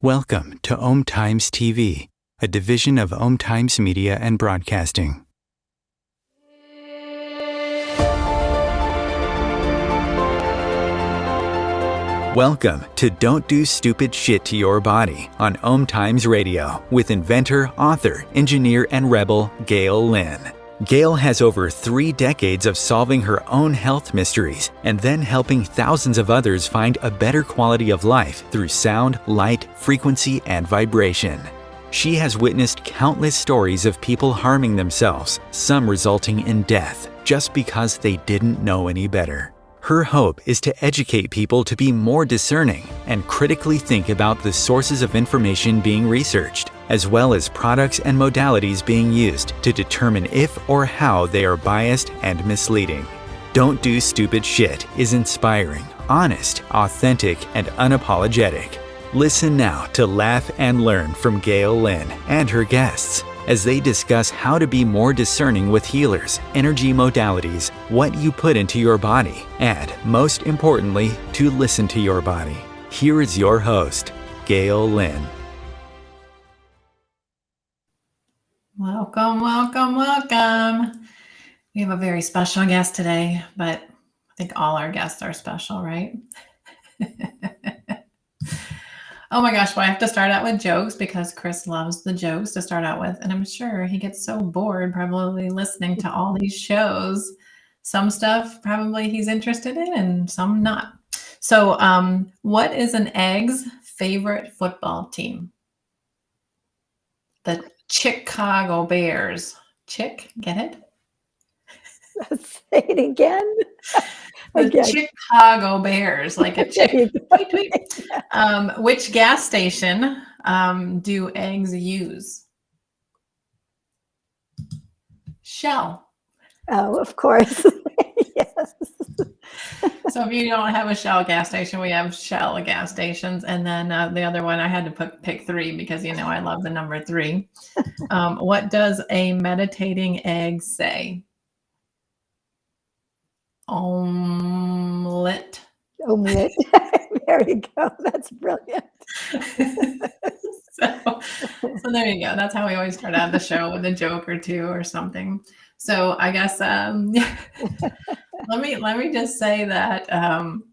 Welcome to Om Times TV, a division of Om Times Media and Broadcasting. Welcome to Don't Do Stupid Shit to Your Body on Om Times Radio with inventor, author, engineer, and rebel Gail Lynn. Gail has over 3 decades of solving her own health mysteries and then helping thousands of others find a better quality of life through sound, light, frequency, and vibration. She has witnessed countless stories of people harming themselves, some resulting in death, just because they didn't know any better. Her hope is to educate people to be more discerning and critically think about the sources of information being researched, as well as products and modalities being used to determine if or how they are biased and misleading. Don't Do Stupid Shit is inspiring, honest, authentic, and unapologetic. Listen now to laugh and learn from Gail Lynn and her guests as they discuss how to be more discerning with healers, energy modalities, what you put into your body, and, most importantly, to listen to your body. Here is your host, Gail Lynn. Welcome, welcome, welcome. We have a very special guest today, but I think all our guests are special, right? Oh my gosh, well, I have to start out with jokes because Chris loves the jokes to start out with. And I'm sure he gets so bored probably listening to all these shows. Some stuff probably he's interested in and some not. So what is an egg's favorite football team? The Chicago Bears. Chick, get it? Say it again. The Chicago Bears, like a chick. Tweet, tweet. Which gas station do eggs use? Shell. Oh, of course. Yes. So if you don't have a Shell gas station, we have Shell gas stations. And then the other one, I had to pick 3 because, you know, I love the number 3. What does a meditating egg say? Omelette. Omelette. There you go. That's brilliant. So there you go. That's how we always start out the show with a joke or 2 or something. So I guess let me just say that I'm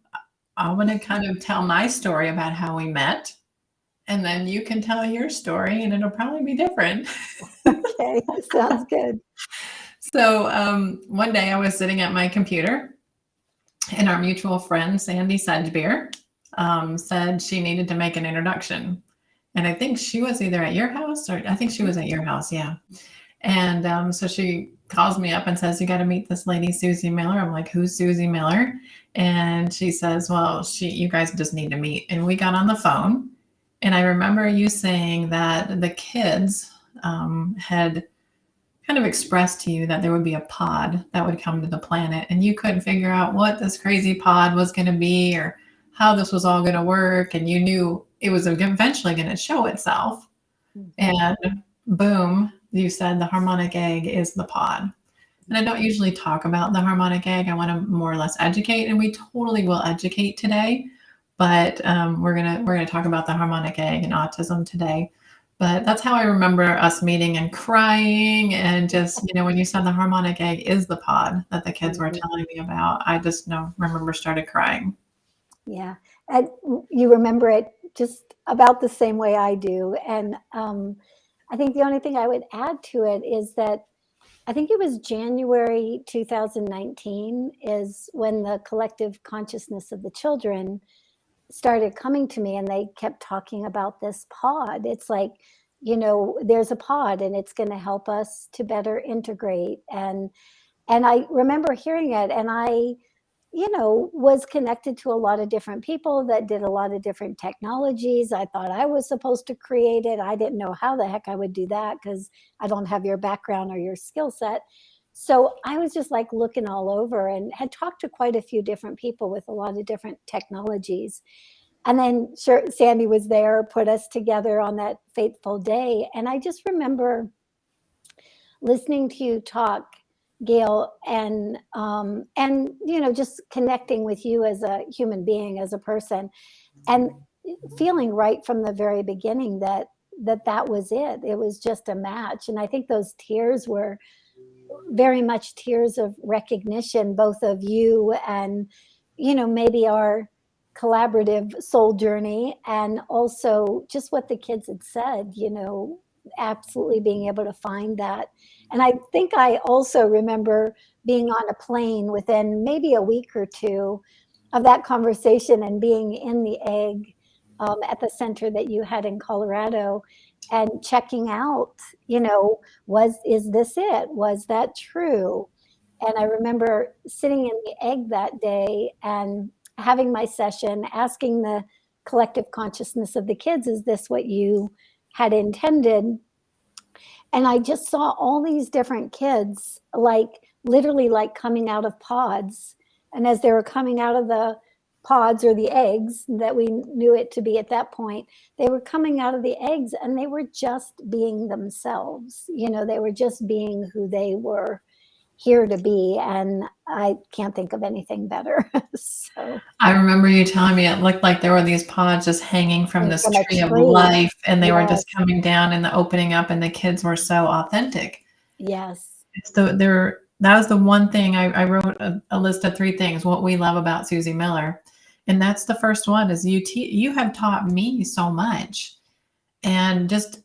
going to kind of tell my story about how we met, and then you can tell your story, and it'll probably be different. Okay, sounds good. So one day I was sitting at my computer, and our mutual friend, Sandy Sedgebeer, said she needed to make an introduction. And I think she was either at your house or I think she was at your house. Yeah. And so she calls me up and says, you got to meet this lady, Suzy Miller. I'm like, who's Suzy Miller? And she says, well, you guys just need to meet. And we got on the phone. And I remember you saying that the kids had kind of expressed to you that there would be a pod that would come to the planet, and you couldn't figure out what this crazy pod was going to be or how this was all going to work. And you knew it was eventually going to show itself. And boom, you said the harmonic egg is the pod. And I don't usually talk about the harmonic egg. I want to more or less educate, and we totally will educate today. But we're gonna talk about the harmonic egg and autism today. But that's how I remember us meeting and crying, and just, you know, when you said the harmonic egg is the pod that the kids were telling me about, I just remember started crying. Yeah, and you remember it just about the same way I do. And I think the only thing I would add to it is that I think it was January 2019 is when the collective consciousness of the children started coming to me, and they kept talking about this pod. It's like, you know, there's a pod and it's going to help us to better integrate. And I remember hearing it, and I, you know, was connected to a lot of different people that did a lot of different technologies. I thought I was supposed to create it. I didn't know how the heck I would do that because I don't have your background or your skill set. So I was just like looking all over, and had talked to quite a few different people with a lot of different technologies. And then sure, Sandy was there, put us together on that fateful day. And I just remember listening to you talk, Gail, and you know, just connecting with you as a human being, as a person. And feeling right from the very beginning that was it. It was just a match. And I think those tears were very much tears of recognition, both of you and, maybe our collaborative soul journey, and also just what the kids had said, absolutely being able to find that. And I think I also remember being on a plane within maybe a week or two of that conversation and being in the egg at the center that you had in Colorado, and checking out, is this it? Was that true? And I remember sitting in the egg that day and having my session, asking the collective consciousness of the kids, is this what you had intended? And I just saw all these different kids, literally coming out of pods. And as they were coming out of the pods, or the eggs that we knew it to be at that point, they were coming out of the eggs and they were just being themselves. They were just being who they were here to be. And I can't think of anything better. So I remember you telling me it looked like there were these pods just hanging from this a tree of tree. life, and they were Yes. just coming down and the opening up, and the kids were so authentic. Yes. That was the one thing I wrote a list of 3 things, what we love about Suzy Miller. And that's the first one, is you have taught me so much, and just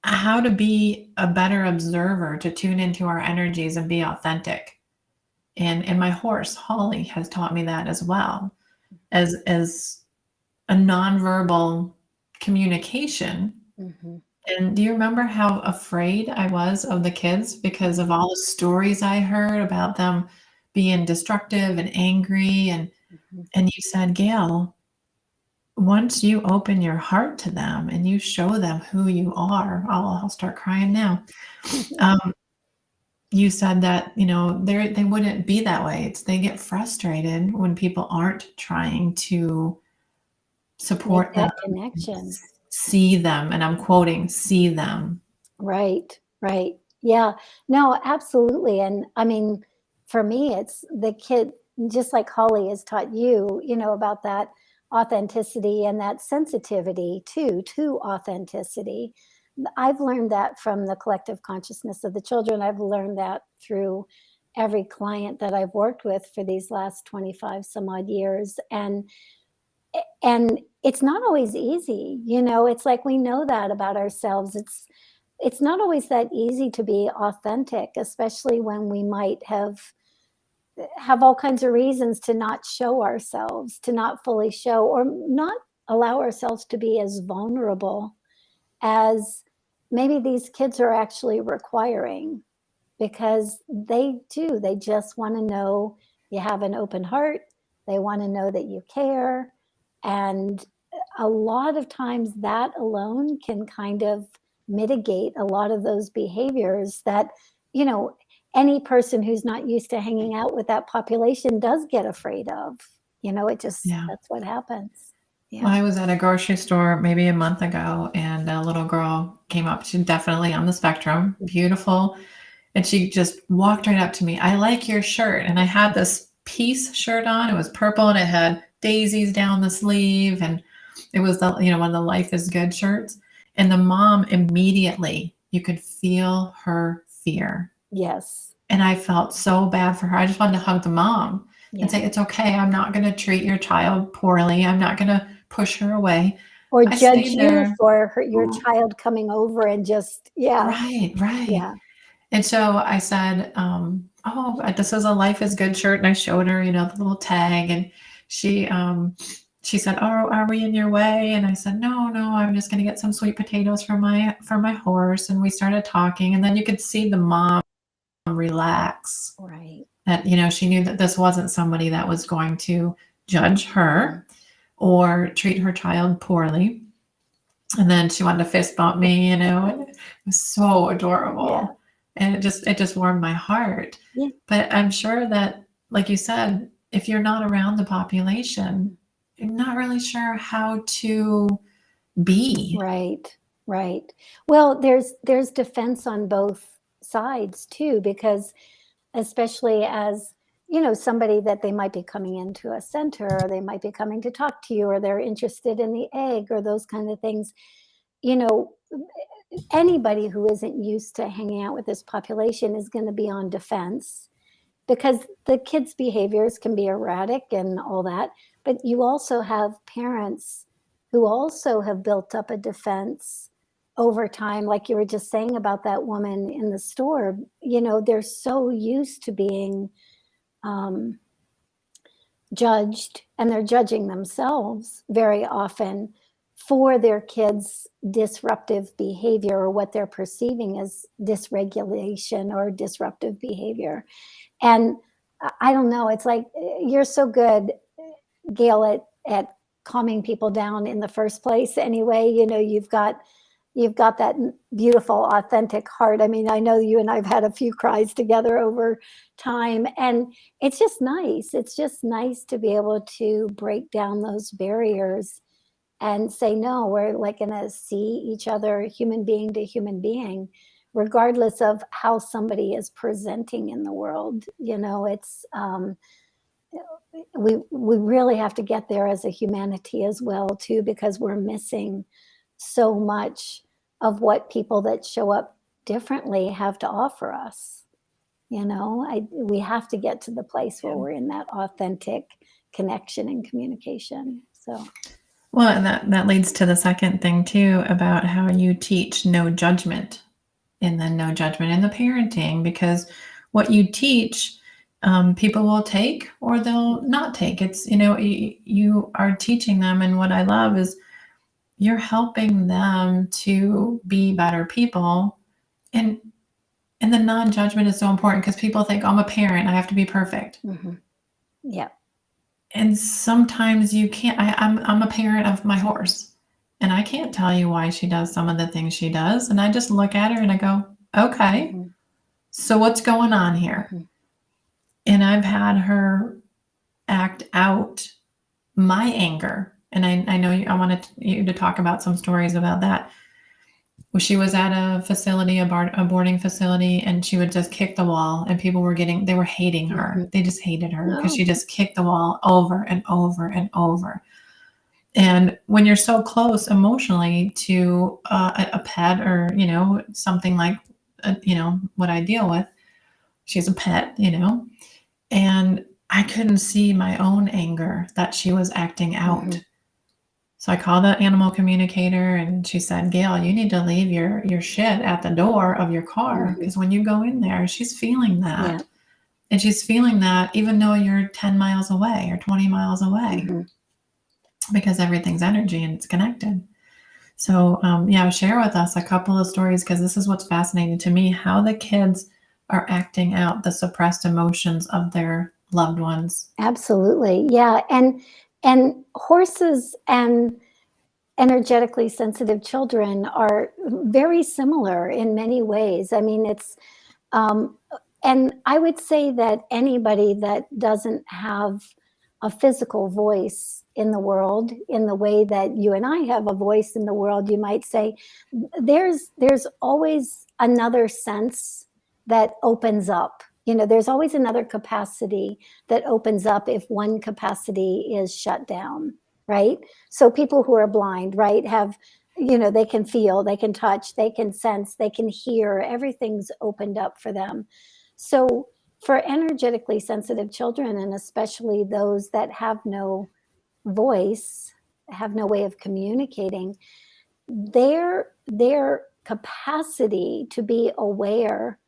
how to be a better observer, to tune into our energies and be authentic. And my horse, Holly, has taught me that as well, as a nonverbal communication. Mm-hmm. And do you remember how afraid I was of the kids because of all the stories I heard about them being destructive and angry? And you said, Gail, once you open your heart to them and you show them who you are, I'll start crying now. You said that, they wouldn't be that way. They get frustrated when people aren't trying to support Make them, that connection. see them. And I'm quoting, see them. Right. Yeah, no, absolutely. And I mean, for me, it's the kid, just like Holly has taught you, about that authenticity and that sensitivity to authenticity. I've learned that from the collective consciousness of the children. I've learned that through every client that I've worked with for these last 25 some odd years. And it's not always easy. It's like, we know that about ourselves. It's not always that easy to be authentic, especially when we might have all kinds of reasons to not show ourselves, to not fully show, or not allow ourselves to be as vulnerable as maybe these kids are actually requiring, because they just want to know you have an open heart. They want to know that you care. And a lot of times that alone can kind of mitigate a lot of those behaviors that, any person who's not used to hanging out with that population does get afraid of. That's what happens. Yeah. Well, I was at a grocery store maybe a month ago, and a little girl came up. She's definitely on the spectrum, beautiful. And she just walked right up to me. I like your shirt. And I had this peace shirt on. It was purple and it had daisies down the sleeve. And it was one of the Life is Good shirts. And the mom immediately, you could feel her fear. Yes. And I felt so bad for her. I just wanted to hug the mom and say, it's okay. I'm not going to treat your child poorly. I'm not going to push her away. Or judge you for your child coming over and just, Right. Yeah. And so I said, this is a Life is Good shirt. And I showed her, the little tag. And she said, oh, are we in your way? And I said, no, I'm just going to get some sweet potatoes for my horse. And we started talking. And then you could see the mom relax. Right. That, she knew that this wasn't somebody that was going to judge her or treat her child poorly. And then she wanted to fist bump me, and it was so adorable. Yeah. And it just warmed my heart. Yeah. But I'm sure that, like you said, if you're not around the population, you're not really sure how to be. Right. Well, there's defense on both sides too, because especially as somebody that they might be coming into a center, or they might be coming to talk to you, or they're interested in the egg, or those kind of things. Anybody who isn't used to hanging out with this population is going to be on defense, because the kids' behaviors can be erratic and all that. But you also have parents who also have built up a defense over time, like you were just saying about that woman in the store. They're so used to being judged, and they're judging themselves very often for their kids' disruptive behavior, or what they're perceiving as dysregulation or disruptive behavior. And I don't know, it's like, you're so good, Gail, at calming people down in the first place anyway. You've got that beautiful, authentic heart. I mean, I know you and I've had a few cries together over time, and it's just nice. It's just nice to be able to break down those barriers and say, no, we're like going to see each other human being to human being, regardless of how somebody is presenting in the world. It's we really have to get there as a humanity as well too, because we're missing so much of what people that show up differently have to offer us. We have to get to the place where we're in that authentic connection and communication. So, well, and that leads to the second thing too, about how you teach no judgment, and then no judgment in the parenting, because what you teach, people will take or they'll not take. It's, you are teaching them. And what I love is you're helping them to be better people. And the non-judgment is so important, because people think, I'm a parent, I have to be perfect. Mm-hmm. Yeah. And sometimes you can't. I'm a parent of my horse, and I can't tell you why she does some of the things she does. And I just look at her and I go, okay, Mm-hmm. so what's going on here? Mm-hmm. And I've had her act out my anger. And I know I wanted you to talk about some stories about that. Well, she was at a facility, a boarding facility, and she would just kick the wall, and people were they were hating her. Mm-hmm. They just hated her because Oh. she just kicked the wall over and over and over. And when you're so close emotionally to a pet, or, something like, what I deal with, she's a pet, and I couldn't see my own anger that she was acting out. Mm-hmm. So I called the animal communicator, and she said, Gail, you need to leave your shit at the door of your car, because when you go in there, she's feeling that. Yeah. And she's feeling that even though you're 10 miles away or 20 miles away, Mm-hmm. because everything's energy and it's connected. So share with us a couple of stories, because this is what's fascinating to me, how the kids are acting out the suppressed emotions of their loved ones. Absolutely. Yeah. And horses and energetically sensitive children are very similar in many ways. I mean, it's, and I would say that anybody that doesn't have a physical voice in the world, in the way that you and I have a voice in the world, you might say, there's always another sense that opens up. There's always another capacity that opens up if one capacity is shut down, right? So people who are blind, right, have, they can feel, they can touch, they can sense, they can hear, everything's opened up for them. So for energetically sensitive children, and especially those that have no voice, have no way of communicating, their capacity to be aware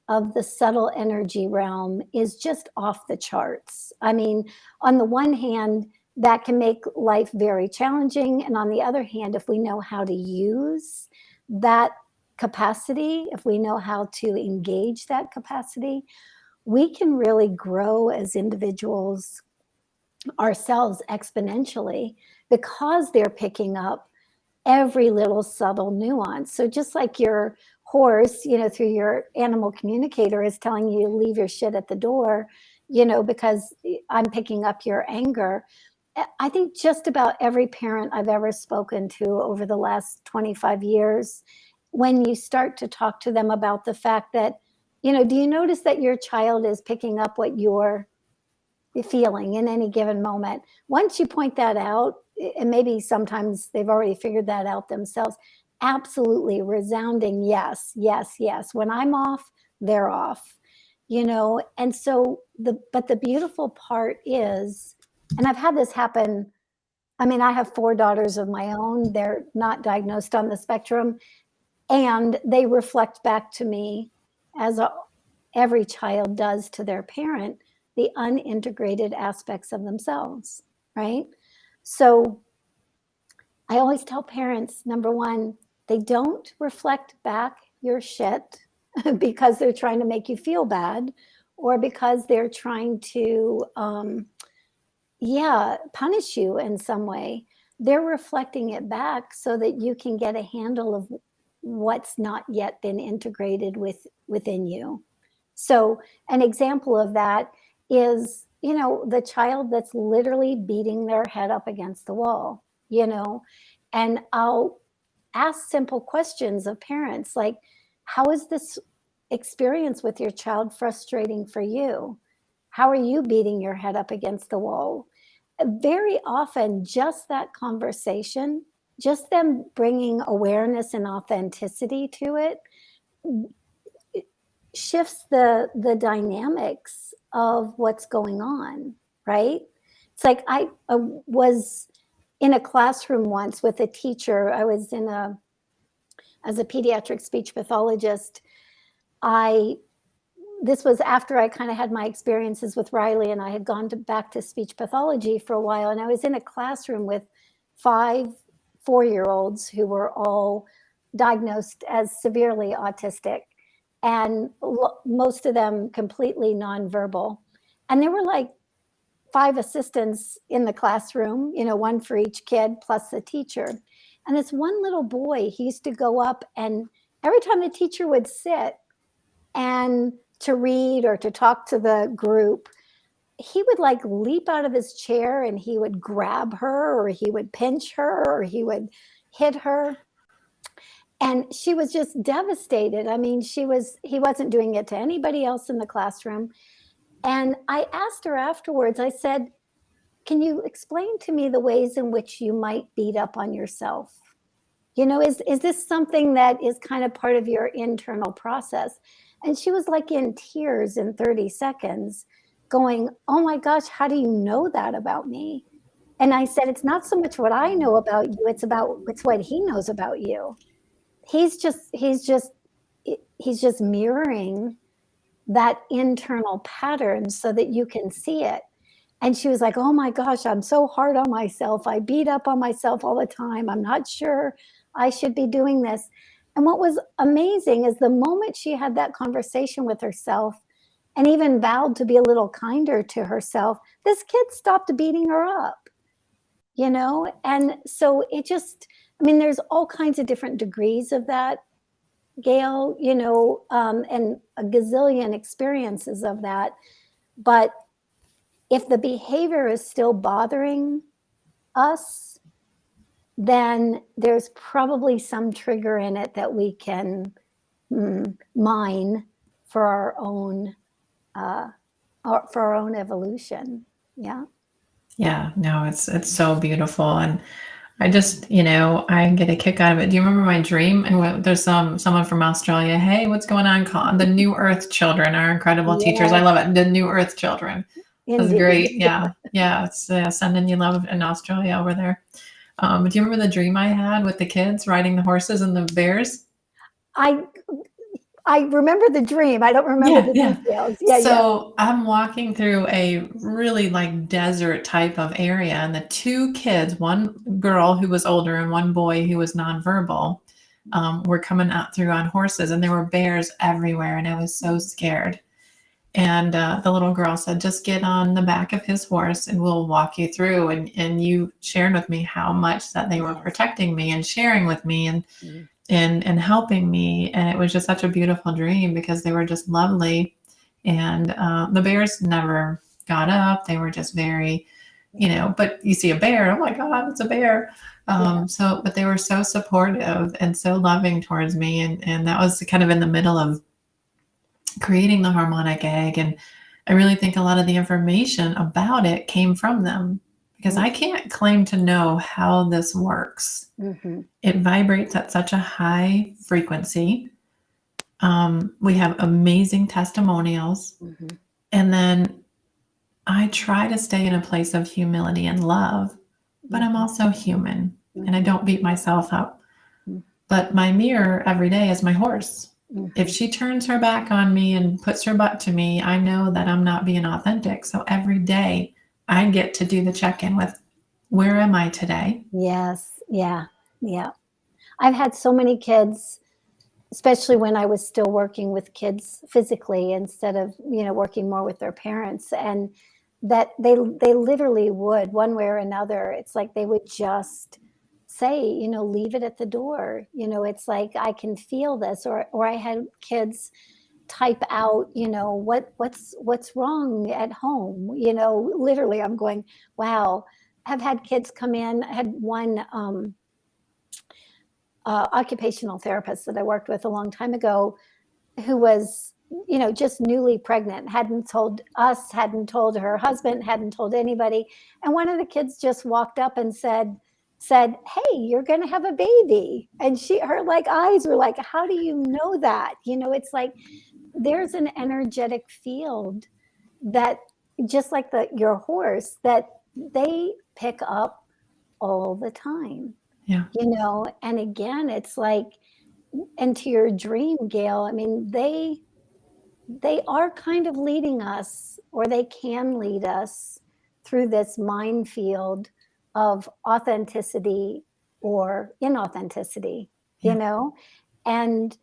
of the subtle energy realm is just off the charts. I mean, on the one hand, that can make life very challenging. And on the other hand, if we know how to use that capacity, if we know how to engage that capacity, we can really grow as individuals ourselves exponentially, because they're picking up every little subtle nuance. So just like your horse, through your animal communicator is telling you to leave your shit at the door, because I'm picking up your anger. I think just about every parent I've ever spoken to over the last 25 years, when you start to talk to them about the fact that, do you notice that your child is picking up what you're feeling in any given moment. Once you point that out, and maybe sometimes they've already figured that out themselves, absolutely resounding yes, yes, yes. When I'm off, they're off, And so but the beautiful part is, and I've had this happen. I mean, I have 4 daughters of my own. They're not diagnosed on the spectrum, and they reflect back to me, as every child does to their parent, the unintegrated aspects of themselves, right? So I always tell parents, number one, they don't reflect back your shit because they're trying to make you feel bad, or because they're trying to, punish you in some way. They're reflecting it back so that you can get a handle of what's not yet been integrated within you. So an example of that is, the child that's literally beating their head up against the wall, and I'll ask simple questions of parents like, how is this experience with your child frustrating for you? How are you beating your head up against the wall? Very often, just that conversation, just them bringing awareness and authenticity to it, shifts the dynamics of what's going on, right? It's like I was in a classroom once with a teacher. I was as a pediatric speech pathologist. This was after I kind of had my experiences with Riley, and I had gone back to speech pathology for a while. And I was in a classroom with 5 4-year-olds who were all diagnosed as severely autistic, and most of them completely nonverbal. And there were like 5 assistants in the classroom, one for each kid plus the teacher. And this one little boy, he used to go up, and every time the teacher would sit and to read or to talk to the group, he would like leap out of his chair and he would grab her, or he would pinch her, or he would hit her. And she was just devastated. I mean, he wasn't doing it to anybody else in the classroom. And I asked her afterwards, I said, can you explain to me the ways in which you might beat up on yourself? Is this something that is kind of part of your internal process? And she was like in tears in 30 seconds going, oh my gosh, how do you know that about me? And I said, it's not so much what I know about you, it's what he knows about you. He's just mirroring that internal pattern so that you can see it. And she was like, oh my gosh, I'm so hard on myself. I beat up on myself all the time. I'm not sure I should be doing this. And what was amazing is the moment she had that conversation with herself and even vowed to be a little kinder to herself, this kid stopped beating her up, And so there's all kinds of different degrees of that, Gail, and a gazillion experiences of that. But if the behavior is still bothering us, then there's probably some trigger in it that we can mine for our own evolution. Yeah. Yeah, no, it's so beautiful. And I just, I get a kick out of it. Do you remember my dream? And there's someone from Australia. Hey, what's going on? The New Earth children are incredible teachers. I love it. The New Earth children. That's great. Yeah. It's sending you love in Australia over there. Do you remember the dream I had with the kids riding the horses and the bears? I remember the dream. I don't remember the details. So I'm walking through a really like desert type of area, and the 2 kids, one girl who was older and one boy who was nonverbal, were coming out through on horses, and there were bears everywhere, and I was so scared. And the little girl said, just get on the back of his horse and we'll walk you through. And you shared with me how much that they were protecting me and sharing with me and helping me. And it was just such a beautiful dream because they were just lovely. And the bears never got up. They were just very, but you see a bear, oh my God, it's a bear. But they were so supportive and so loving towards me. And that was kind of in the middle of creating the harmonic egg I really think a lot of the information about it came from them, because I can't claim to know how this works. It vibrates at such a high frequency. We have amazing testimonials. And then I try to stay in a place of humility and love, but I'm also human and I don't beat myself up. But my mirror every day is my horse. If she turns her back on me and puts her butt to me, I know that I'm not being authentic. So every day I get to do the check-in with, where am I today? Yes. Yeah. Yeah. I've had so many kids, especially when I was still working with kids physically instead of, working more with their parents, and that they literally would, one way or another, it's like they would just say, leave it at the door. It's like, I can feel this. Or I had kids type out, what's wrong at home. Literally I'm going, wow. I've had kids come in. I had one occupational therapist that I worked with a long time ago, who was, just newly pregnant, hadn't told us, hadn't told her husband, hadn't told anybody. And one of the kids just walked up and said, hey, you're going to have a baby. And her like eyes were like, how do you know that? It's like, there's an energetic field that, just like your horse, that they pick up all the time. Yeah. And again, it's like, and to your dream, Gail, I mean, they are kind of leading us, or they can lead us through this minefield of authenticity or inauthenticity, and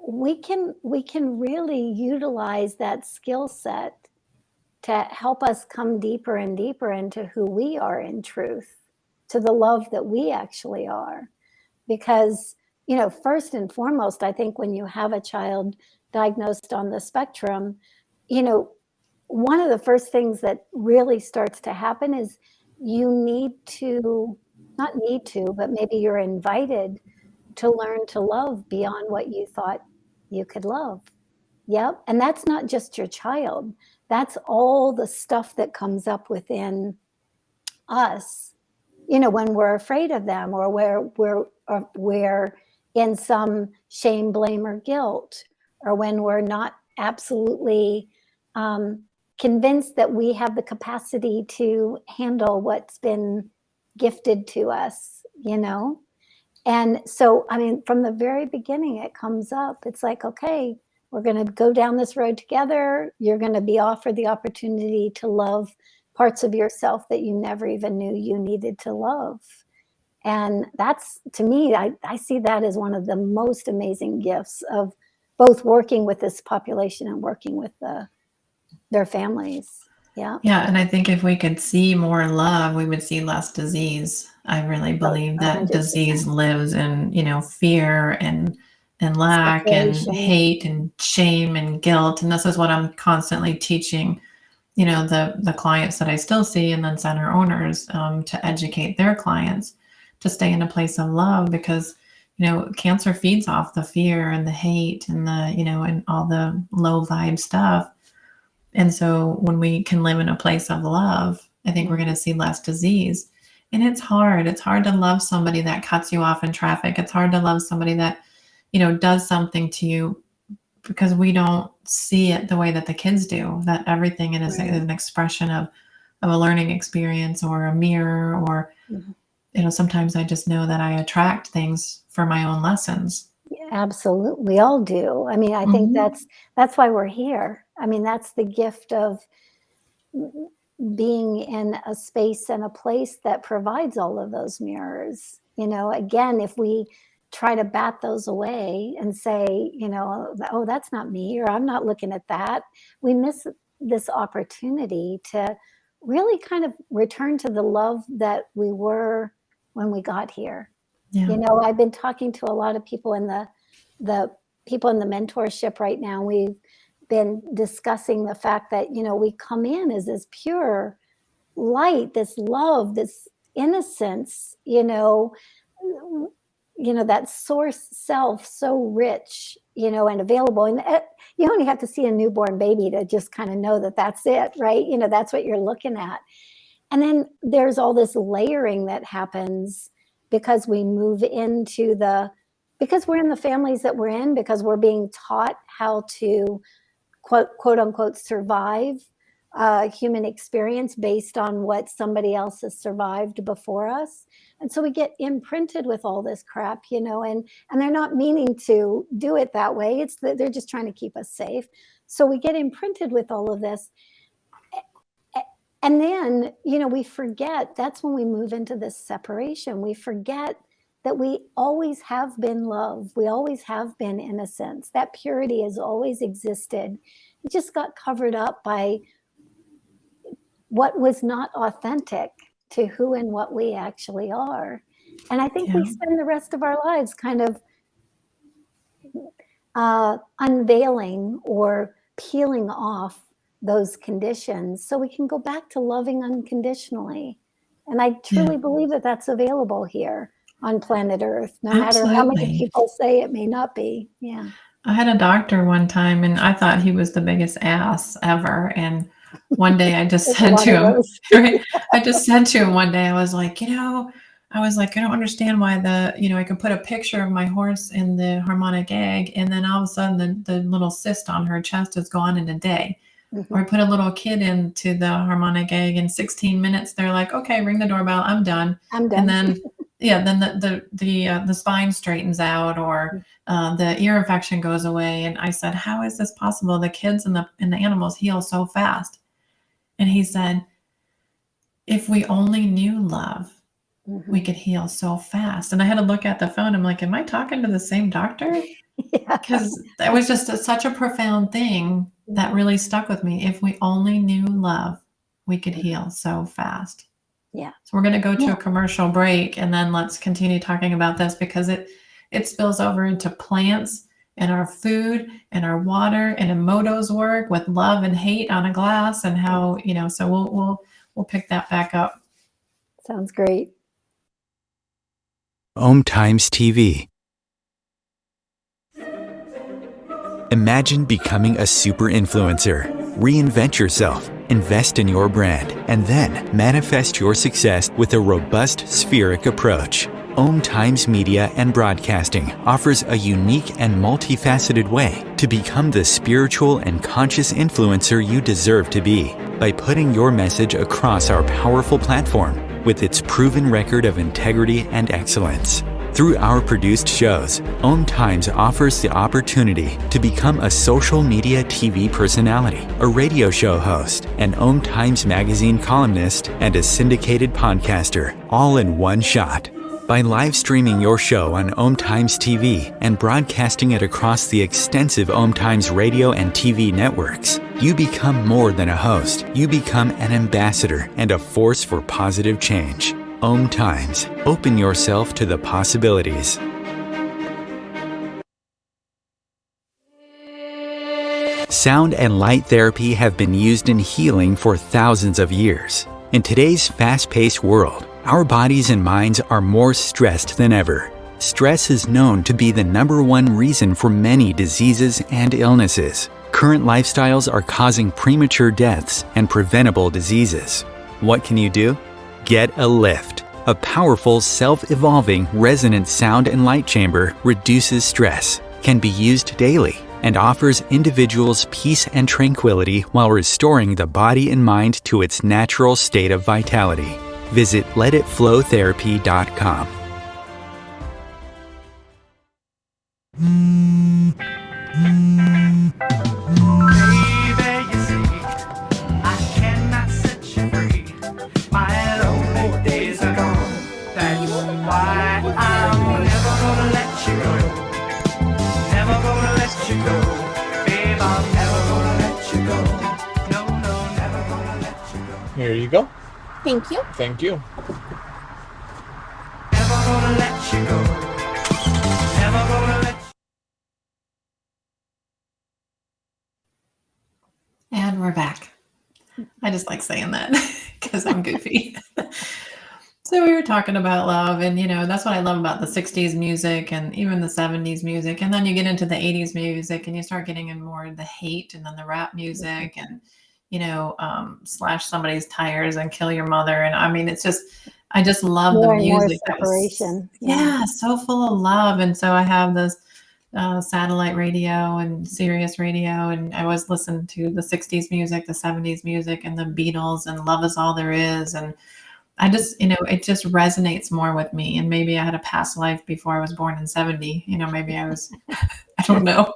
we can really utilize that skill set to help us come deeper and deeper into who we are in truth, to the love that we actually are. Because, first and foremost, I think when you have a child diagnosed on the spectrum, one of the first things that really starts to happen is you need to, not need to, but maybe you're invited to learn to love beyond what you thought you could love. Yep. And that's not just your child. That's all the stuff that comes up within us, when we're afraid of them, or we're in some shame, blame, or guilt, or when we're not absolutely convinced that we have the capacity to handle what's been gifted to us, And so, I mean, from the very beginning, it comes up. It's like, okay, we're going to go down this road together. You're going to be offered the opportunity to love parts of yourself that you never even knew you needed to love. And that's, to me, I see that as one of the most amazing gifts of both working with this population and working with their families. Yeah. Yeah. And I think if we could see more love, we would see less disease. I really believe that 100%. Disease lives in, fear and lack and hate and shame and guilt. And this is what I'm constantly teaching, the clients that I still see, and then center owners, to educate their clients to stay in a place of love, because, cancer feeds off the fear and the hate and the, and all the low vibe stuff. And so when we can live in a place of love, I think we're going to see less disease. And it's hard. It's hard to love somebody that cuts you off in traffic. It's hard to love somebody that, does something to you, because we don't see it the way that the kids do, that everything is an expression of a learning experience or a mirror, or, sometimes I just know that I attract things for my own lessons. Yeah, absolutely. We all do. I mean, I think that's why we're here. I mean, that's the gift of being in a space and a place that provides all of those mirrors. Again, if we try to bat those away and say, oh, that's not me, or I'm not looking at that, we miss this opportunity to really kind of return to the love that we were when we got here. Yeah. I've been talking to a lot of people in the people in the mentorship right now. We've been discussing the fact that, we come in as this pure light, this love, this innocence, that source self, so rich, and available. And you only have to see a newborn baby to just kind of know that that's it, right? That's what you're looking at. And then there's all this layering that happens because we move into because we're in the families that we're in, because we're being taught how to quote unquote survive human experience based on what somebody else has survived before us. And so we get imprinted with all this crap, and they're not meaning to do it that way. It's that they're just trying to keep us safe. So we get imprinted with all of this. And then, we forget, that's when we move into this separation. We forget that we always have been love. We always have been innocence. That purity has always existed. It just got covered up by what was not authentic to who and what we actually are. And I think we spend the rest of our lives kind of unveiling or peeling off those conditions so we can go back to loving unconditionally. And I truly believe that that's available here on planet Earth, no matter how many people say it may not be. Yeah. I had a doctor one time and I thought he was the biggest ass ever. And one day I just said to him, I just said to him one day, I was like, I don't understand why I could put a picture of my horse in the harmonic egg and then all of a sudden the little cyst on her chest is gone in a day. Mm-hmm. Or I put a little kid into the harmonic egg in 16 minutes. They're like, okay, ring the doorbell. I'm done. And then, then the spine straightens out or the ear infection goes away. And I said, how is this possible? The kids and the animals heal so fast. And he said, if we only knew love, we could heal so fast. And I had to look at the phone. I'm like, am I talking to the same doctor? Because that was just such a profound thing that really stuck with me. If we only knew love, we could heal so fast. Yeah. So we're going to go to a commercial break and then let's continue talking about this because it spills over into plants and our food and our water and Emoto's work with love and hate on a glass and how, so we'll pick that back up. Sounds great. Om Times TV. Imagine becoming a super influencer. Reinvent yourself, invest in your brand, and then manifest your success with a robust spheric approach. Om Times Media and Broadcasting offers a unique and multifaceted way to become the spiritual and conscious influencer you deserve to be by putting your message across our powerful platform with its proven record of integrity and excellence. Through our produced shows, Om Times offers the opportunity to become a social media TV personality, a radio show host, an Om Times magazine columnist, and a syndicated podcaster, all in one shot. By live streaming your show on Om Times TV and broadcasting it across the extensive Om Times radio and TV networks, you become more than a host. You become an ambassador and a force for positive change. Om Times. Open yourself to the possibilities. Sound and light therapy have been used in healing for thousands of years. In today's fast-paced world, our bodies and minds are more stressed than ever. Stress is known to be the #1 reason for many diseases and illnesses. Current lifestyles are causing premature deaths and preventable diseases. What can you do? Get a lift. A powerful, self-evolving resonant sound and light chamber reduces stress, can be used daily, and offers individuals peace and tranquility while restoring the body and mind to its natural state of vitality. Visit letitflowtherapy.com. Here you go. Thank you. Thank you. Never gonna let you go. Never gonna let you. And we're back. I just like saying that because I'm goofy. So we were talking about love, and that's what I love about the 60s music and even the 70s music. And then you get into the 80s music and you start getting in more of the hate and then the rap music and, slash somebody's tires and kill your mother. And I mean, I just love the More and more music that was, separation. yeah, so full of love. And so I have this satellite radio and Sirius radio, and I always listen to the 60s music, the 70s music, and the Beatles and Love Is All There Is. And I just, it just resonates more with me. And maybe I had a past life before I was born in 70. Maybe I was, I don't know.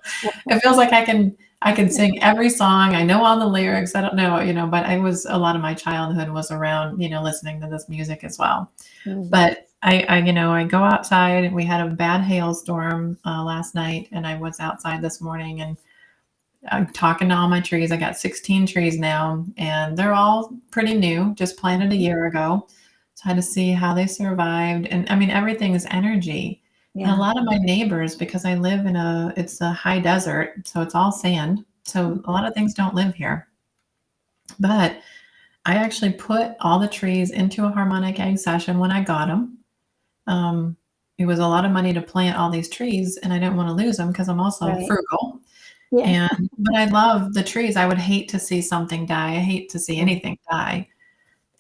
It feels like I can sing every song. I know all the lyrics. I don't know, but a lot of my childhood was around, listening to this music as well. Mhm. But I go outside. We had a bad hailstorm last night, and I was outside this morning and I'm talking to all my trees. I got 16 trees now, and they're all pretty new, just planted a year ago. So I had to see how they survived. And I mean, everything is energy. And a Yeah. lot of my neighbors, because I live it's a high desert, so it's all sand. So a lot of things don't live here. But I actually put all the trees into a harmonic egg session when I got them. It was a lot of money to plant all these trees, and I didn't want to lose them because I'm also Right. frugal. Yeah. But I love the trees. I would hate to see something die. I hate to see anything die.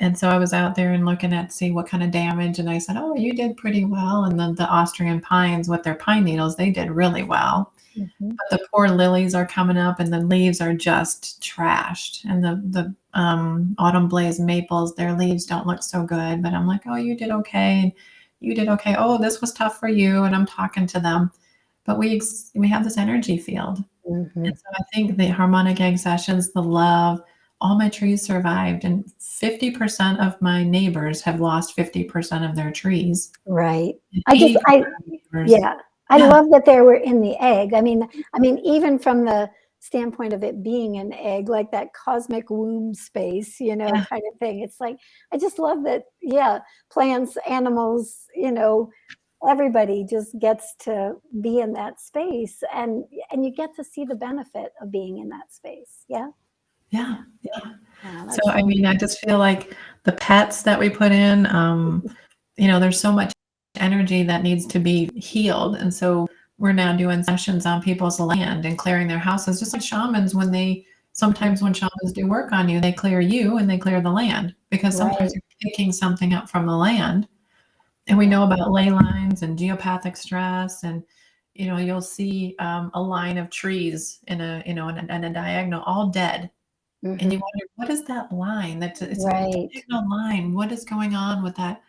And so I was out there and looking at see what kind of damage, and I said, "Oh, you did pretty well." And then the Austrian pines with their pine needles, they did really well. Mhm. But the poor lilies are coming up, and the leaves are just trashed. And the autumn blaze maples, their leaves don't look so good. But I'm like, "Oh, you did okay. You did okay. Oh, this was tough for you." And I'm talking to them, but we have this energy field. And Mhm. so I think the harmonic egg sessions, the love, all my trees survived, and 50% of my neighbors have lost 50% of their trees. Right. And I just, 80% of neighbors, yeah, I yeah, love that they were in the egg. I mean, even from the standpoint of it being an egg, like that cosmic womb space, yeah, kind of thing. It's like, I just love that, yeah, plants, animals, everybody just gets to be in that space and you get to see the benefit of being in that space. Yeah. yeah, yeah. Yeah, So, that's I so mean, I just feel like the pets that we put in, there's so much energy that needs to be healed. And so we're now doing sessions on people's land and clearing their houses, just like shamans sometimes when shamans do work on you, they clear you and they clear the land because sometimes right. you're picking something up from the land. And we Yeah. know about ley lines and geopathic stress, and you'll see a line of trees in a diagonal, all dead, and you Mhm. wonder, what is that line? It's a Right. diagonal line. What is going on with that?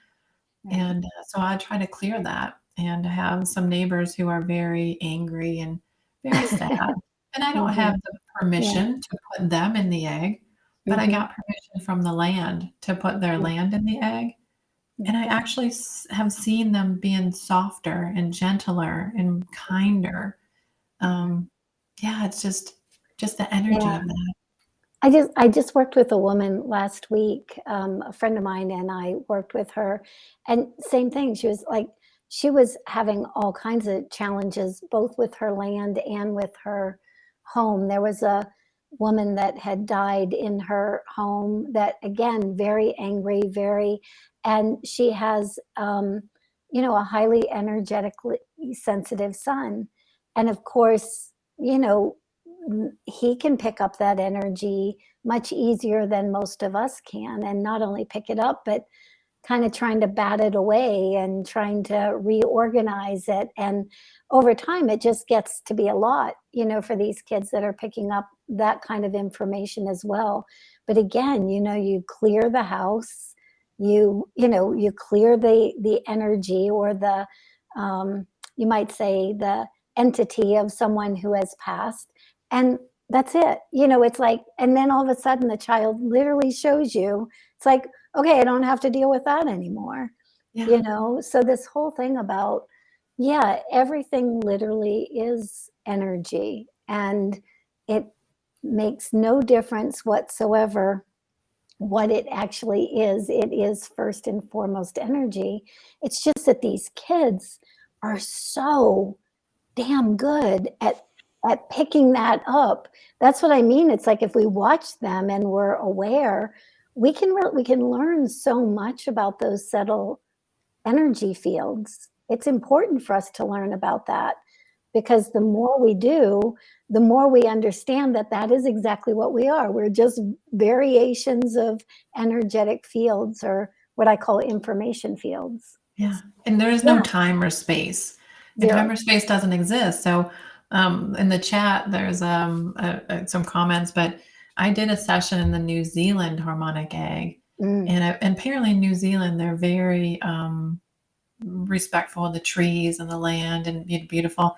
Right. And so I try to clear that, and have some neighbors who are very angry and very sad. And I don't have Mhm. the Yeah. permission to put them in the egg, but I Mhm. got permission from the land to put their land in the egg. And I actually have seen them being softer and gentler and kinder. Um, yeah, it's just the energy Yeah. of that. I just worked with a woman last week, a friend of mine and I worked with her, and same thing, she was having all kinds of challenges, both with her land and with her home. There was a woman that had died in her home that, again, very angry, and she has, a highly energetically sensitive son. And of course, he can pick up that energy much easier than most of us can, and not only pick it up, but kind of trying to bat it away and trying to reorganize it. And over time, it just gets to be a lot, for these kids that are picking up that kind of information as well. But again, you clear the house, you clear the energy, or you might say the entity of someone who has passed, and that's it. It's like, and then all of a sudden the child literally shows you, it's like, okay, I don't have to deal with that anymore. Yeah. So this whole thing about, yeah, everything literally is energy, and it makes no difference whatsoever what it actually is. It is first and foremost energy. It's just that these kids are so damn good at picking that up. That's what I mean. It's like if we watch them and we're aware, we can learn so much about those subtle energy fields. It's important for us to learn about that, because the more we do, the more we understand that that is exactly what we are. We're just variations of energetic fields, or what I call information fields. Yeah. And there is no time or space. And time or space doesn't exist. So in the chat, there's some comments, but I did a session in the New Zealand Harmonic Egg. And apparently in New Zealand, they're very respectful of the trees and the land and beautiful.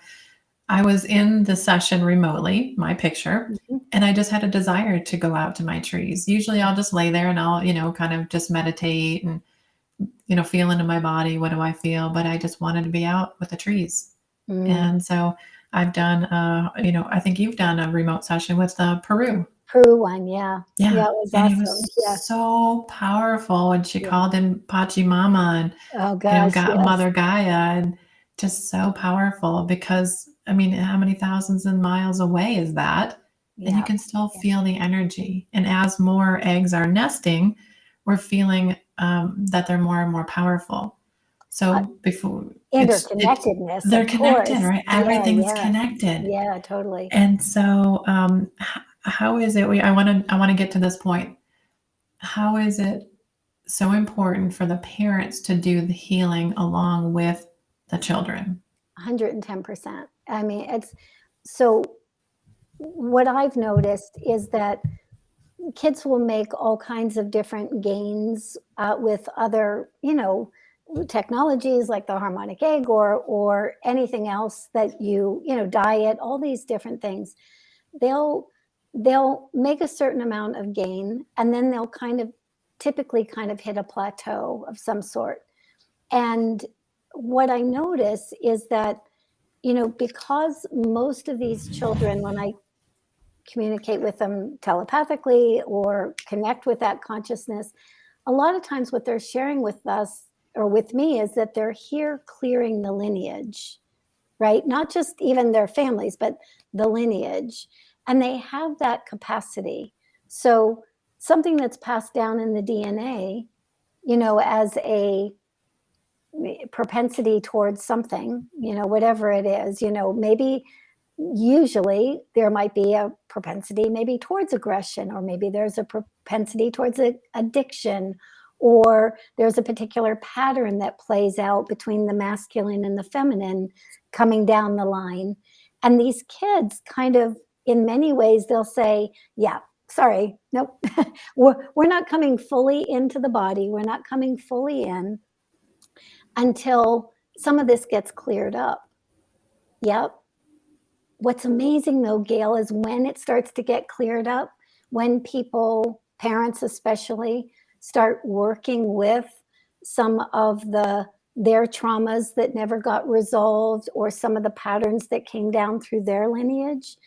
I was in the session remotely, my picture, and I just had a desire to go out to my trees. Usually I'll just lay there and I'll, kind of just meditate and, feel into my body. What do I feel? But I just wanted to be out with the trees. And so I've done, I think you've done a remote session with the Peru one. Yeah. Yeah. It was and awesome. it was so powerful. And she called in Pachamama and, oh gosh, Mother Gaia, and just so powerful, because how many thousands of miles away is that? And you can still feel the energy. And as more eggs are nesting, we're feeling that they're more and more powerful. So before interconnectedness, they're connected, right? Everything's connected. Yeah, totally. And so how is it, I want to get to this point. How is it so important for the parents to do the healing along with the children? 110%. It's so, what I've noticed is that kids will make all kinds of different gains with other, technologies like the harmonic egg or anything else that diet, all these different things. They'll make a certain amount of gain, and then they'll typically hit a plateau of some sort. And what I notice is that, because most of these children, when I communicate with them telepathically or connect with that consciousness, a lot of times what they're sharing with us or with me is that they're here clearing the lineage, right? Not just even their families, but the lineage. And they have that capacity. So something that's passed down in the DNA, as a propensity towards something, whatever it is, maybe usually there might be a propensity maybe towards aggression, or maybe there's a propensity towards addiction, or there's a particular pattern that plays out between the masculine and the feminine coming down the line. And these kids in many ways, they'll say, yeah, sorry, nope, we're not coming fully into the body. We're not coming fully in until some of this gets cleared up. Yep. What's amazing though, Gail, is when it starts to get cleared up, when people, parents especially, start working with some of their traumas that never got resolved, or some of the patterns that came down through their lineage,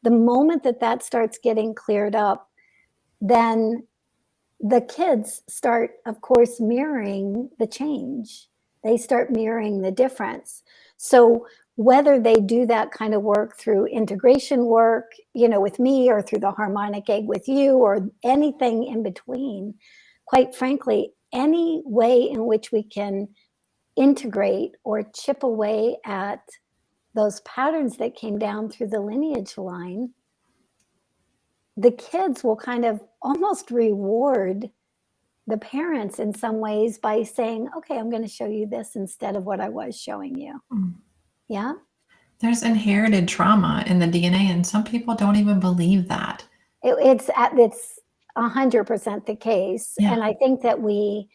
the moment that starts getting cleared up, then the kids start, of course, mirroring the change. They start mirroring the difference. So whether they do that kind of work through integration work, with me, or through the harmonic egg with you, or anything in between, quite frankly, any way in which we can integrate or chip away at those patterns that came down through the lineage line, the kids will almost reward the parents in some ways by saying, okay, I'm going to show you this instead of what I was showing you. Yeah. There's inherited trauma in the DNA, and some people don't even believe that. It's 100% the case. Yeah. And I think that we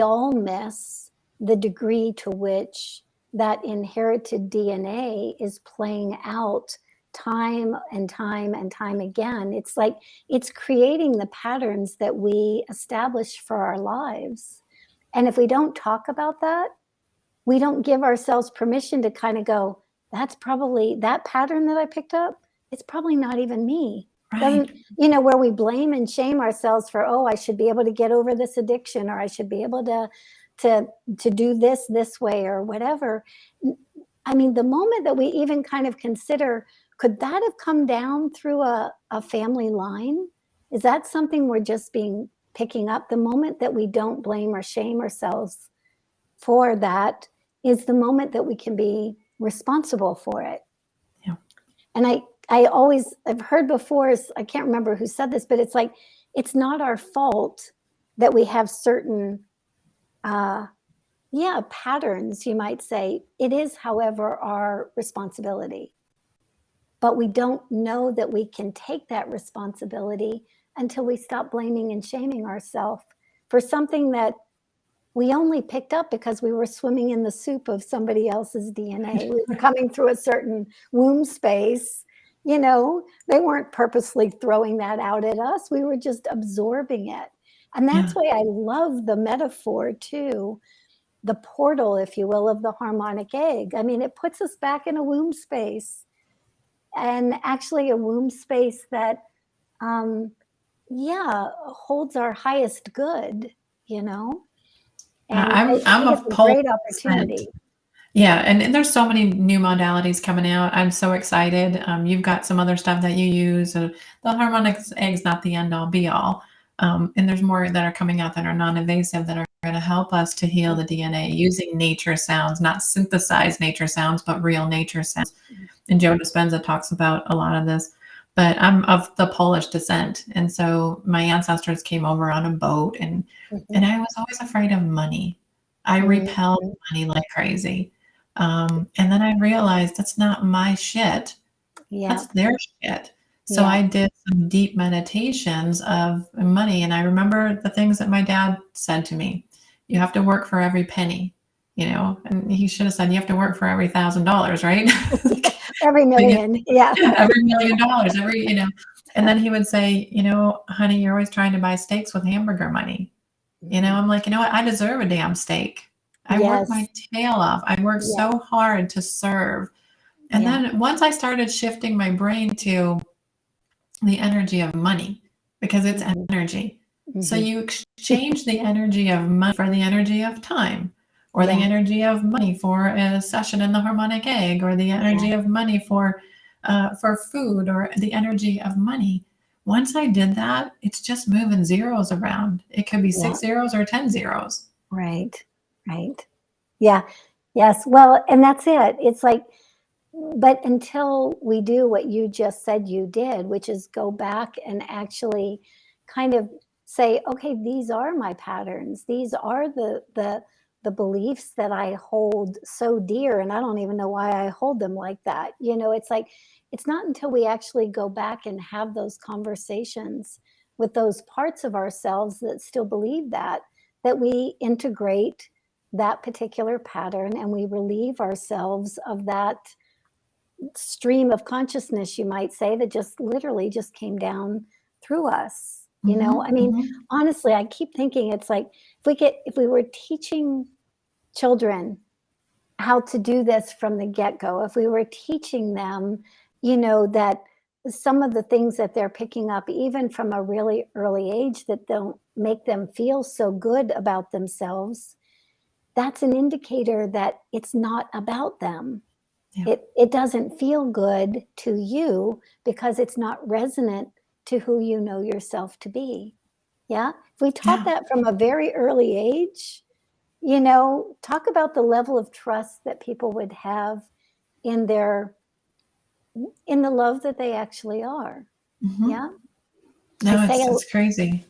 all miss the degree to which that inherited DNA is playing out time and time and time again. It's like it's creating the patterns that we establish for our lives. And if we don't talk about that, we don't give ourselves permission to go, that's probably that pattern that I picked up. It's probably not even me. Right. Where we blame and shame ourselves for, oh, I should be able to get over this addiction, or I should be able to do this way, or whatever. The moment that we even consider, could that have come down through a family line? Is that something we're just being picking up, the moment that we don't blame or shame ourselves for that is the moment that we can be responsible for it. Yeah. And I've heard before, I can't remember who said this, but it's like, it's not our fault that we have certain, patterns, you might say. It is, however, our responsibility. But we don't know that we can take that responsibility until we stop blaming and shaming ourselves for something that we only picked up because we were swimming in the soup of somebody else's DNA. We were coming through a certain womb space. You know, they weren't purposely throwing that out at us. We were just absorbing it. And that's why I love the metaphor too, the portal, if you will, of the harmonic egg. I mean, it puts us back in a womb space, and actually a womb space that, holds our highest good, you know? And I'm I think a it's a pole great opportunity. Yeah, and there's so many new modalities coming out. I'm so excited. You've got some other stuff that you use. The harmonic egg's not the end all be all. And there's more that are coming out that are non-invasive that are going to help us to heal the DNA using nature sounds, not synthesized nature sounds, but real nature sounds. And Joe Dispenza talks about a lot of this. But I'm of the Polish descent, and so my ancestors came over on a boat, and I was always afraid of money. I repelled money like crazy. And then I realized that's not my shit. Yeah. That's their shit. So I did some deep meditations of money. And I remember the things that my dad said to me. You have to work for every penny, you know, and he should have said, you have to work for every $1,000, right? Every million. Yeah. Every $1 million, you know. And then he would say, you know, honey, you're always trying to buy steaks with hamburger money. You know, I'm like, you know what? I deserve a damn steak. I worked my tail off. I worked so hard to serve. And then once I started shifting my brain to the energy of money, because it's energy. So you exchange the energy of money for the energy of time, or the energy of money for a session in the harmonic egg, or the energy of money for food, or the energy of money. Once I did that, it's just moving zeros around. It could be 6 zeros or 10 zeros. Right. Yeah. Yes. Well, and that's it. It's like, but until we do what you just said you did, which is go back and actually kind of say, okay, these are my patterns. These are the beliefs that I hold so dear, and I don't even know why I hold them like that. You know, it's like, it's not until we actually go back and have those conversations with those parts of ourselves that still believe that we integrate that particular pattern and we relieve ourselves of that stream of consciousness, you might say, that just literally just came down through us. You know, I mean, honestly, I keep thinking it's like, if we were teaching children how to do this from the get-go, if we were teaching them, you know, that some of the things that they're picking up, even from a really early age, that don't make them feel so good about themselves, that's an indicator that it's not about them. It doesn't feel good to you because it's not resonant to who you know yourself to be. Yeah. If we taught that from a very early age, you know, talk about the level of trust that people would have in the love that they actually are. Yeah. No, it's crazy.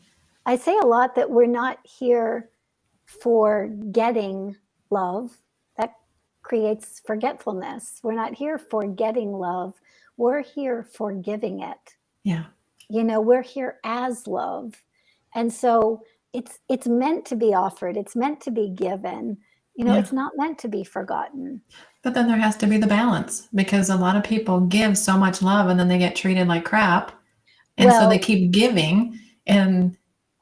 I say a lot that we're not here for getting love. That creates forgetfulness. We're not here for getting love. We're here for giving it. Yeah. You know, we're here as love. And so it's meant to be offered. It's meant to be given. You know, it's not meant to be forgotten. But then there has to be the balance, because a lot of people give so much love and then they get treated like crap. And so they keep giving, and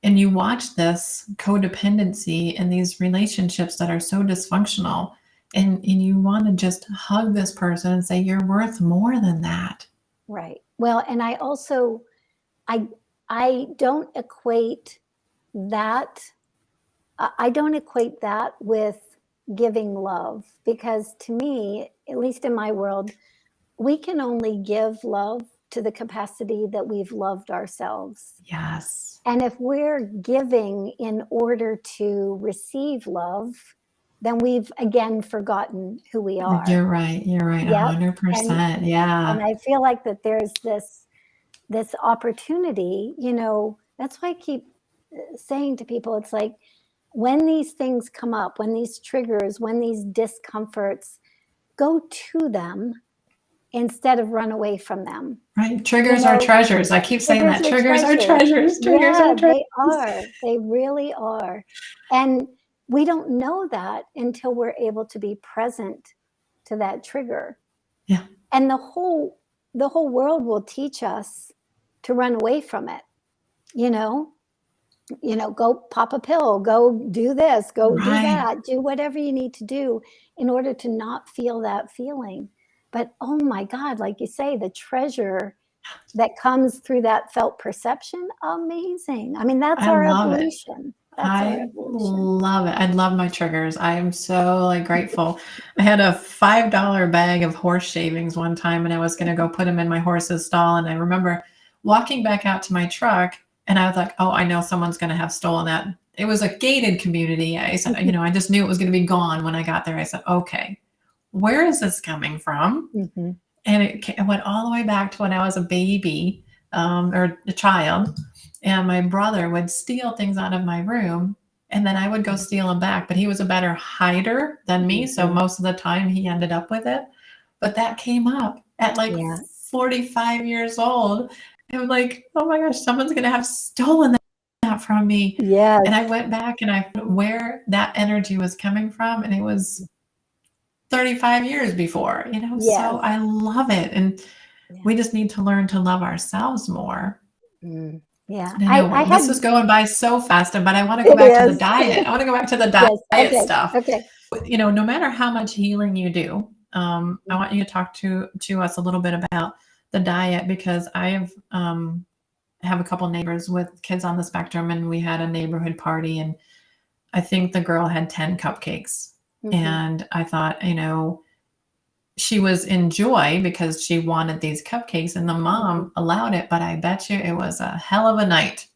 you watch this codependency in these relationships that are so dysfunctional, and you want to just hug this person and say, you're worth more than that. Right. Well, and I also, I don't equate that. I don't equate that with giving love, because to me, at least in my world, we can only give love to the capacity that we've loved ourselves. Yes. And if we're giving in order to receive love, then we've again forgotten who we are. You're right. You're right. Yep. 100%. Yeah. And I feel like that there's this opportunity, you know, that's why I keep saying to people, it's like when these things come up, when these triggers, when these discomforts, go to them instead of run away from them. Right. Triggers You are know, treasures. I keep saying that. Triggers are treasures. Triggers Yeah, are treasures. they are. They really are. And we don't know that until we're able to be present to that trigger. Yeah. And the whole world will teach us to run away from it. You know, go pop a pill, go do this, go do that, do whatever you need to do in order to not feel that feeling. But oh my God, like you say, the treasure that comes through that felt perception, amazing. I mean, that's our evolution. I love it. I love my triggers. I am so like grateful. I had a $5 bag of horse shavings one time, and I was going to go put them in my horse's stall. And I remember walking back out to my truck, and I was like, oh, I know someone's going to have stolen that. It was a gated community. I said, I just knew it was going to be gone when I got there. I said, okay, where is this coming from? Mm-hmm. And it went all the way back to when I was a baby or a child. And my brother would steal things out of my room, and then I would go steal them back. But he was a better hider than me. So most of the time he ended up with it. But that came up at like 45 years old. And I'm like, oh my gosh, someone's going to have stolen that from me. Yes. And I went back and I where that energy was coming from. And it was 35 years before, so I love it. And we just need to learn to love ourselves more. Yeah. This is going by so fast, but I want to go back to the diet. I want to go back to the diet stuff. Okay. No matter how much healing you do, I want you to talk to us a little bit about the diet, because I have a couple neighbors with kids on the spectrum, and we had a neighborhood party, and I think the girl had 10 cupcakes. And I thought, she was in joy because she wanted these cupcakes, and the mom allowed it, but I bet you it was a hell of a night.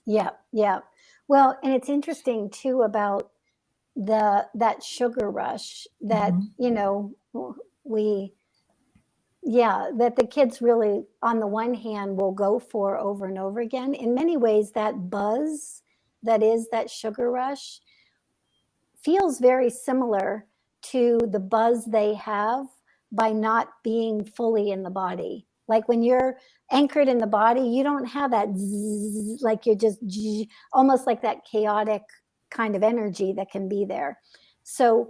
Yeah. Yeah. Well, and it's interesting too about that sugar rush that, that the kids really, on the one hand, will go for over and over again. In many ways, that buzz that is that sugar rush feels very similar to the buzz they have by not being fully in the body. Like when you're anchored in the body, you don't have that zzz, like you're just almost like that chaotic kind of energy that can be there. So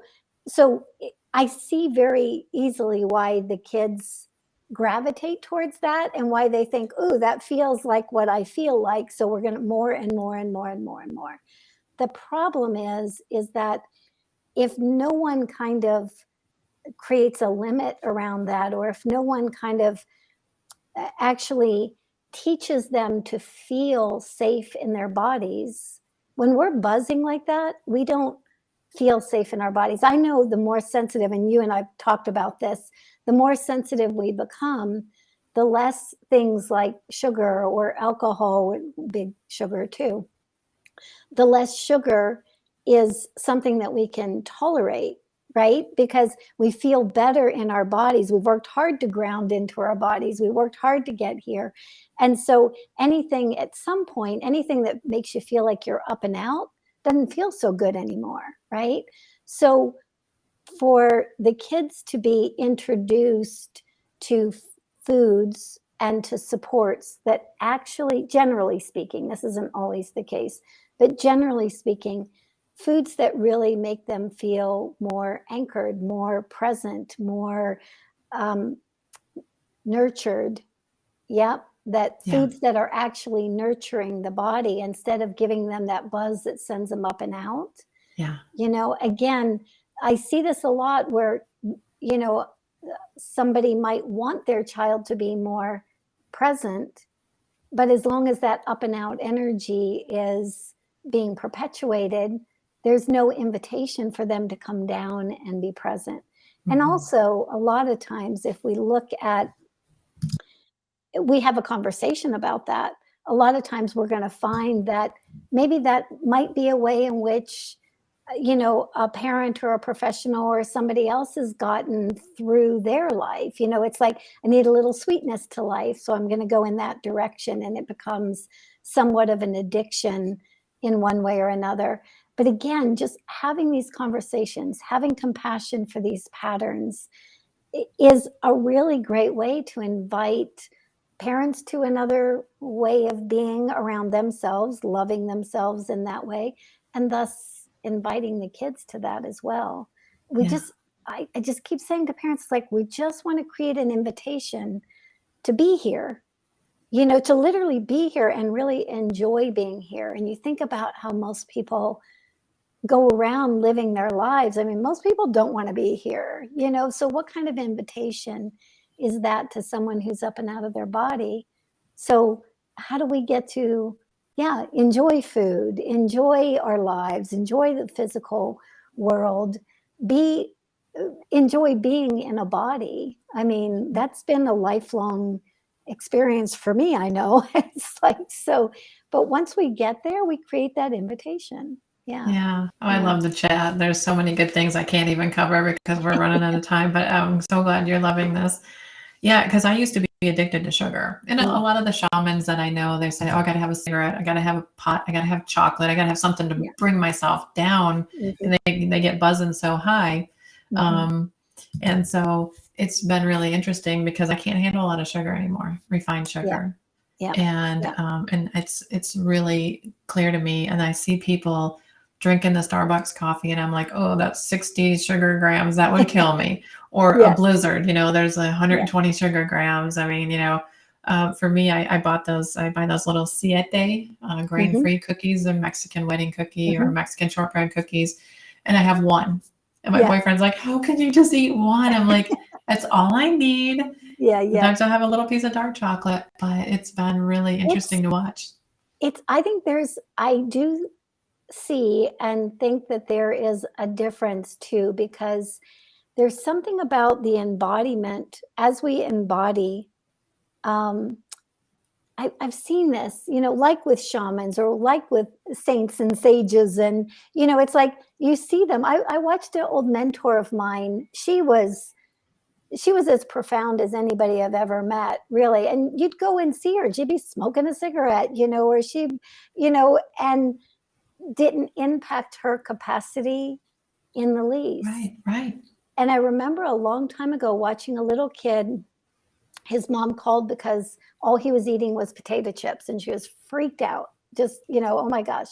I see very easily why the kids gravitate towards that and why they think, ooh, that feels like what I feel like. So we're going to more and more and more and more and more. The problem is that if no one kind of creates a limit around that, or if no one kind of actually teaches them to feel safe in their bodies, when we're buzzing like that, we don't feel safe in our bodies. I know the more sensitive, and you and I've talked about this, the more sensitive we become, the less things like sugar or alcohol, big sugar too, the less sugar is something that we can tolerate, right? Because we feel better in our bodies. We've worked hard to ground into our bodies. We worked hard to get here. And so anything at some point, anything that makes you feel like you're up and out doesn't feel so good anymore, right? So for the kids to be introduced to foods and to supports that actually, generally speaking, this isn't always the case, but generally speaking, foods that really make them feel more anchored, more present, more nurtured. Yep. Foods that are actually nurturing the body instead of giving them that buzz that sends them up and out. Yeah. Again, I see this a lot where, somebody might want their child to be more present, but as long as that up and out energy is being perpetuated, there's no invitation for them to come down and be present. And also, a lot of times, if we look at we have a conversation about that, a lot of times we're going to find that maybe that might be a way in which, a parent or a professional or somebody else has gotten through their life. It's like, I need a little sweetness to life, so I'm going to go in that direction, and it becomes somewhat of an addiction in one way or another. But again, just having these conversations, having compassion for these patterns is a really great way to invite parents to another way of being around themselves, loving themselves in that way, and thus inviting the kids to that as well. I just keep saying to parents, like, we just want to create an invitation to be here, to literally be here and really enjoy being here. And you think about how most people go around living their lives. I mean, most people don't want to be here, so what kind of invitation is that to someone who's up and out of their body? So how do we get to, enjoy food, enjoy our lives, enjoy the physical world, enjoy being in a body? I mean, that's been a lifelong experience for me, I know. It's like, so, but once we get there, we create that invitation. Yeah. Oh, I love the chat. There's so many good things I can't even cover because we're running out of time, but I'm so glad you're loving this. Yeah, because I used to be addicted to sugar. And a lot of the shamans that I know, they say, oh, I got to have a cigarette. I got to have a pot. I got to have chocolate. I got to have something to bring myself down. And they get buzzing so high. And so it's been really interesting because I can't handle a lot of sugar anymore, refined sugar. And it's really clear to me. And I see people drinking the Starbucks coffee and I'm like, oh, that's 60 sugar grams. That would kill me. Or a Blizzard, there's 120 sugar grams. I mean, for me, I buy those little siete grain-free cookies, a Mexican wedding cookie or Mexican shortbread cookies. And I have one. And my boyfriend's like, how could you just eat one? I'm like, that's all I need. Sometimes I'll have a little piece of dark chocolate, but it's been really interesting to watch. I do see and think that there is a difference too, because there's something about the embodiment as we embody. I've seen this, like with shamans or like with saints and sages. And, it's like you see them. I watched an old mentor of mine. She was as profound as anybody I've ever met, really. And you'd go and see her. She'd be smoking a cigarette, or she'd, and didn't impact her capacity in the least. Right. And I remember a long time ago watching a little kid. His mom called because all he was eating was potato chips, and she was freaked out. Just, oh my gosh.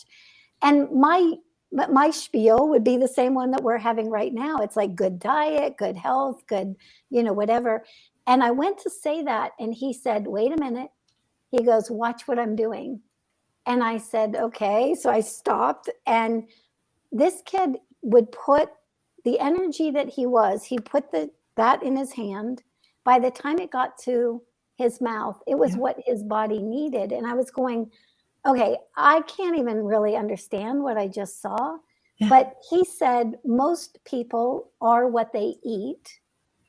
And my spiel would be the same one that we're having right now. It's like good diet, good health, good, whatever. And I went to say that, and he said, wait a minute. He goes, watch what I'm doing. And I said, okay. So I stopped, and this kid would put the energy that he put that in his hand. By the time it got to his mouth, it was what his body needed. And I was going, okay, I can't even really understand what I just saw. But he said, most people are what they eat.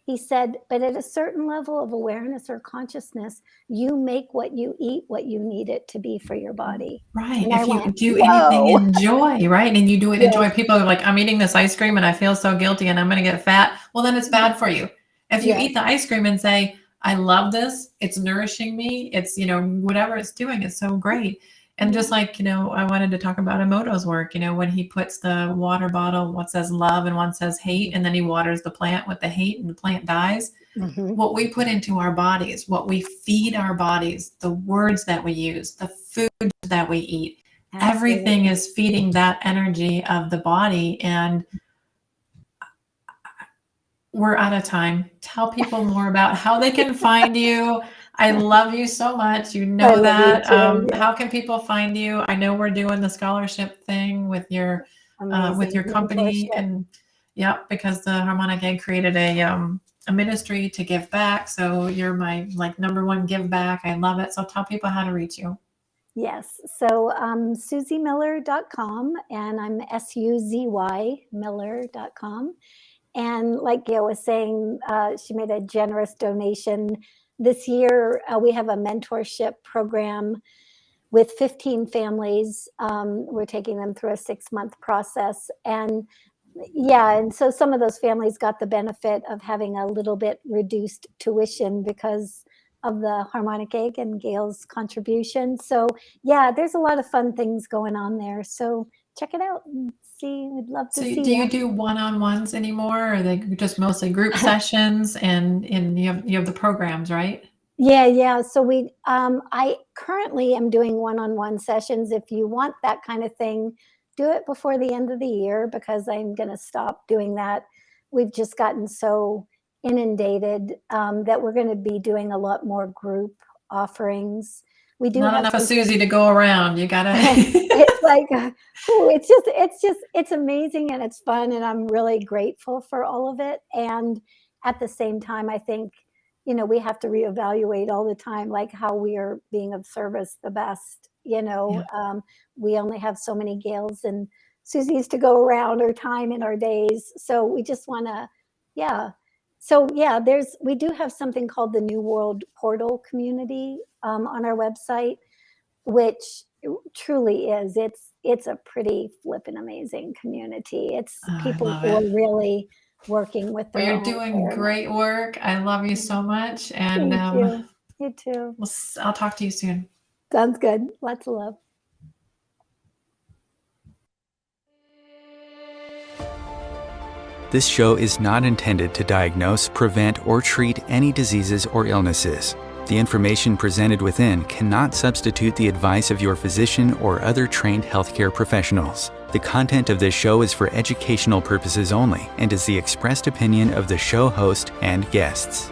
He said, but at a certain level of awareness or consciousness, you make what you eat what you need it to be for your body. Right. And if you do anything in joy, right? And you do it in joy, people are like, I'm eating this ice cream and I feel so guilty and I'm going to get fat. Well, then it's bad for you. If you eat the ice cream and say, I love this, it's nourishing me, it's, whatever it's doing, it's so great. And just like, I wanted to talk about Emoto's work, when he puts the water bottle, one says love and one says hate, and then he waters the plant with the hate and the plant dies. What we put into our bodies, what we feed our bodies, the words that we use, the food that we eat, everything is feeding that energy of the body. And we're out of time. Tell people more about how they can find you. I love you so much. That. How can people find you? I know we're doing the scholarship thing with your company, and because the Harmonic Egg created a ministry to give back. So you're my number one give back. I love it. So tell people how to reach you. Yes. So SuzyMiller.com, and I'm SUZY Miller.com. And like Gail was saying, she made a generous donation this year we have a mentorship program with 15 families. We're taking them through a 6-month process. And yeah, and so some of those families got the benefit of having a little bit reduced tuition because of the Harmonic Egg and Gail's contribution. So yeah, there's a lot of fun things going on there. So check it out and see. We'd love to see. So do you do one-on-ones anymore, or are they just mostly group sessions? And you have the programs, right? Yeah. So I currently am doing one-on-one sessions. If you want that kind of thing, do it before the end of the year, because I'm going to stop doing that. We've just gotten so inundated that we're going to be doing a lot more group offerings. We do not have enough of Suzy to go around. You gotta. It's like, it's amazing and it's fun, and I'm really grateful for all of it. And at the same time, I think, we have to reevaluate all the time, like how we are being of service the best. We only have so many Gails and Suzys to go around, or time in our days. So we just want to, So yeah, we do have something called the New World Portal community on our website, which truly is, it's a pretty flippin' amazing community. It's people who are really working with their You're doing great work. I love you so much. And Thank you. You too. I'll talk to you soon. Sounds good. Lots of love. This show is not intended to diagnose, prevent, or treat any diseases or illnesses. The information presented within cannot substitute the advice of your physician or other trained healthcare professionals. The content of this show is for educational purposes only and is the expressed opinion of the show host and guests.